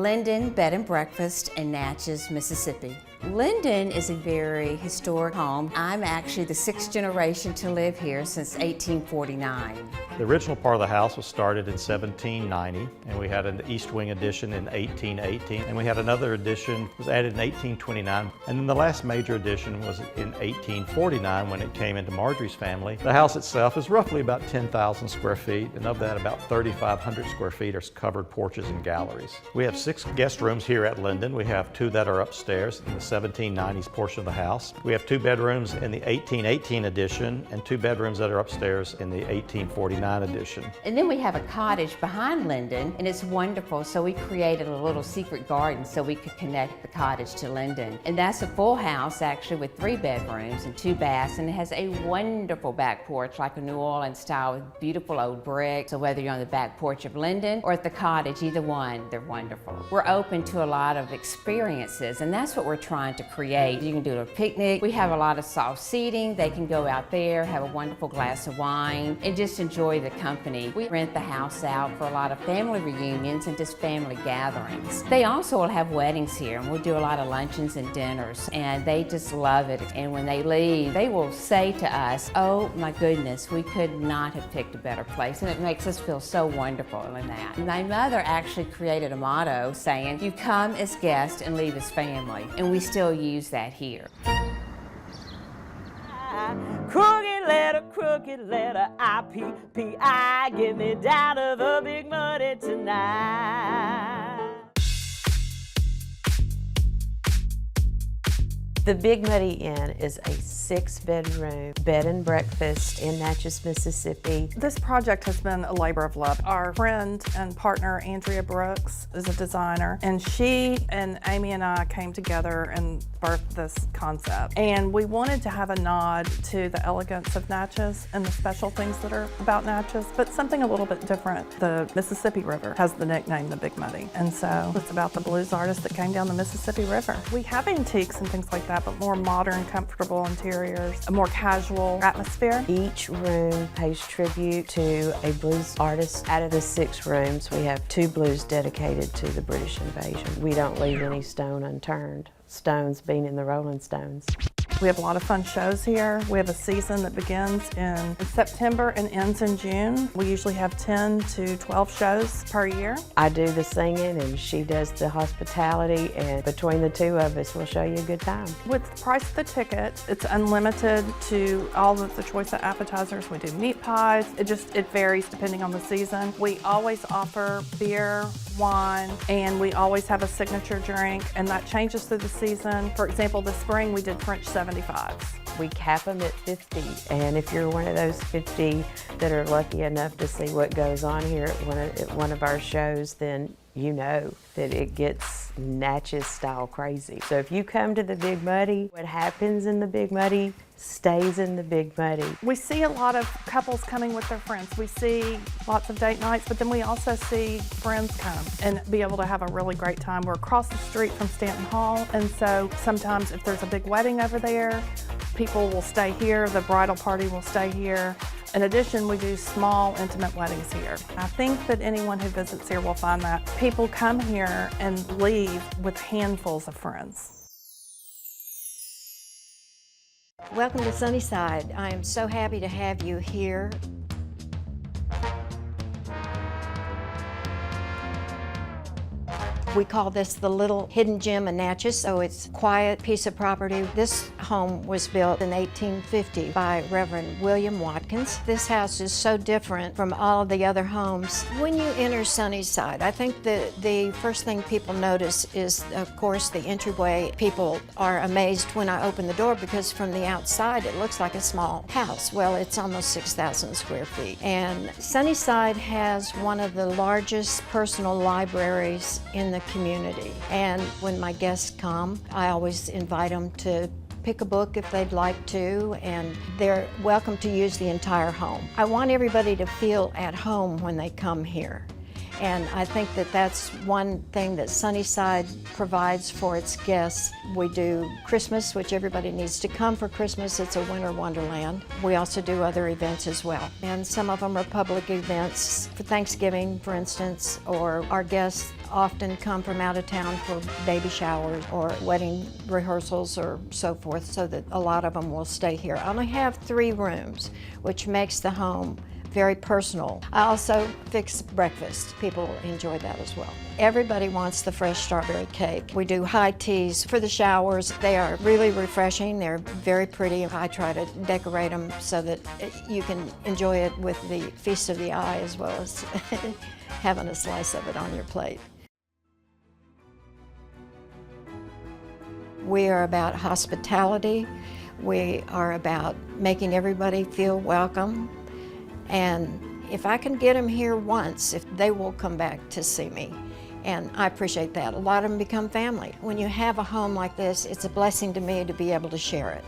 Linden Bed and Breakfast in Natchez, Mississippi. Linden is a very historic home. I'm actually the 6th generation to live here since 1849. The original part of the house was started in 1790, and we had an east wing addition in 1818, and we had another addition was added in 1829, and then the last major addition was in 1849 when it came into Marjorie's family. The house itself is roughly about 10,000 square feet, and of that about 3,500 square feet are covered porches and galleries. We have 6 guest rooms here at Linden. We have 2 that are upstairs in the 1790s portion of the house. We have 2 bedrooms in the 1818 edition and 2 bedrooms that are upstairs in the 1849 edition. And then we have a cottage behind Linden, and it's wonderful. So we created a little secret garden so we could connect the cottage to Linden. And that's a full house actually with 3 bedrooms and 2 baths, and it has a wonderful back porch like a New Orleans style with beautiful old brick. So whether you're on the back porch of Linden or at the cottage, either one, they're wonderful. We're open to a lot of experiences, and that's what we're trying to create. You can do a picnic. We have a lot of soft seating. They can go out there, have a wonderful glass of wine, and just enjoy the company. We rent the house out for a lot of family reunions and just family gatherings. They also will have weddings here, and we'll do a lot of luncheons and dinners, and they just love it. And when they leave, they will say to us, "Oh my goodness, we could not have picked a better place," and it makes us feel so wonderful in that. My mother actually created a motto saying, "You come as guests and leave as family," and we still use that here. Crooked letter, I-P-P-I, get me down to the big muddy tonight. The Big Muddy Inn is a 6-bedroom bed and breakfast in Natchez, Mississippi. This project has been a labor of love. Our friend and partner, Andrea Brooks, is a designer, and she and Amy and I came together and birthed this concept. And we wanted to have a nod to the elegance of Natchez and the special things that are about Natchez, but something a little bit different. The Mississippi River has the nickname the Big Muddy, and so it's about the blues artist that came down the Mississippi River. We have antiques and things like that, but more modern, comfortable interiors, a more casual atmosphere. Each room pays tribute to a blues artist. Out of the 6 rooms, we have 2 blues dedicated to the British invasion. We don't leave any stone unturned, stones being in the Rolling Stones. We have a lot of fun shows here. We have a season that begins in September and ends in June. We usually have 10 to 12 shows per year. I do the singing and she does the hospitality, and between the 2 of us, we'll show you a good time. With the price of the ticket, it's unlimited to all of the choice of appetizers. We do meat pies. It varies depending on the season. We always offer beer, wine, and we always have a signature drink, and that changes through the season. For example, this spring we did French 75s. We cap them at 50, and if you're one of those 50 that are lucky enough to see what goes on here at one of our shows, then you know that it gets Natchez style crazy. So if you come to the Big Muddy, what happens in the Big Muddy stays in the Big Muddy. We see a lot of couples coming with their friends. We see lots of date nights, but then we also see friends come and be able to have a really great time. We're across the street from Stanton Hall, and so sometimes if there's a big wedding over there, people will stay here, the bridal party will stay here. In addition, we do small, intimate weddings here. I think that anyone who visits here will find that people come here and leave with handfuls of friends. Welcome to Sunnyside. I am so happy to have you here. We call this the little hidden gem in Natchez, so it's a quiet piece of property. This home was built in 1850 by Reverend William Watkins. This house is so different from all of the other homes. When you enter Sunnyside, I think the first thing people notice is, of course, the entryway. People are amazed when I open the door because from the outside it looks like a small house. Well, it's almost 6,000 square feet. And Sunnyside has one of the largest personal libraries in the community. And when my guests come, I always invite them to pick a book if they'd like to, and they're welcome to use the entire home. I want everybody to feel at home when they come here. And I think that that's one thing that Sunnyside provides for its guests. We do Christmas, which everybody needs to come for Christmas. It's a winter wonderland. We also do other events as well. And some of them are public events for Thanksgiving, for instance, or our guests often come from out of town for baby showers or wedding rehearsals or so forth, so that a lot of them will stay here. I only have 3 rooms, which makes the home very personal. I also fix breakfast. People enjoy that as well. Everybody wants the fresh strawberry cake. We do high teas for the showers. They are really refreshing. They're very pretty. I try to decorate them so that you can enjoy it with the feast of the eye as well as having a slice of it on your plate. We are about hospitality. We are about making everybody feel welcome. And if I can get them here once, if they will come back to see me. And I appreciate that. A lot of them become family. When you have a home like this, it's a blessing to me to be able to share it.